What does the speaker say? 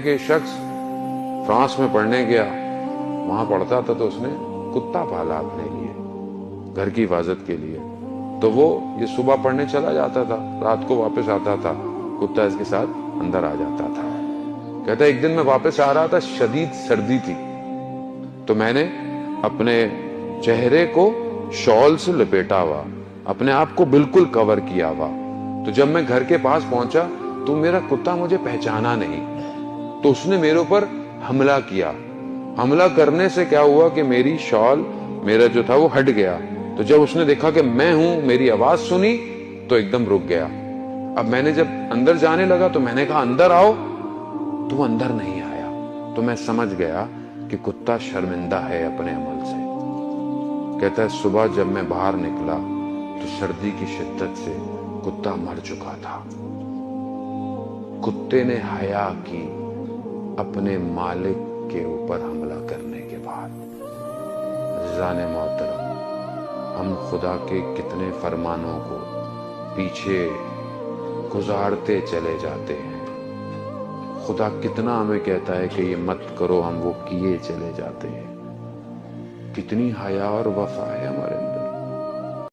کہ شخص فرانس میں پڑھنے گیا، وہاں پڑھتا تھا تو اس نے کتا پالا اپنے لیے گھر کی حفاظت کے لیے. تو وہ یہ صبح پڑھنے چلا جاتا تھا، رات کو واپس آتا تھا، کتا اس کے ساتھ اندر آ جاتا تھا. کہتا ہے ایک دن میں واپس آ رہا تھا، شدید سردی تھی، تو میں نے اپنے چہرے کو شال سے لپیٹا ہوا، اپنے آپ کو بالکل کور کیا ہوا. تو جب میں گھر کے پاس پہنچا تو میرا کتا مجھے پہچانا نہیں، تو اس نے میرے اوپر حملہ کیا. حملہ کرنے سے کیا ہوا کہ میری شال میرا جو تھا وہ ہٹ گیا. تو جب اس نے دیکھا کہ میں ہوں، میری آواز سنی تو ایک دم رک گیا. اب میں نے جب اندر جانے لگا تو میں نے کہا اندر آؤ، تو وہ اندر نہیں آیا. تو میں سمجھ گیا کہ کتا شرمندہ ہے اپنے عمل سے. کہتا ہے صبح جب میں باہر نکلا تو سردی کی شدت سے کتا مر چکا تھا. کتے نے حیا کی اپنے مالک کے اوپر حملہ کرنے کے بعد. عزیزان محترم، ہم خدا کے کتنے فرمانوں کو پیچھے گزارتے چلے جاتے ہیں. خدا کتنا ہمیں کہتا ہے کہ یہ مت کرو، ہم وہ کیے چلے جاتے ہیں. کتنی حیا اور وفا ہے ہمارے اندر.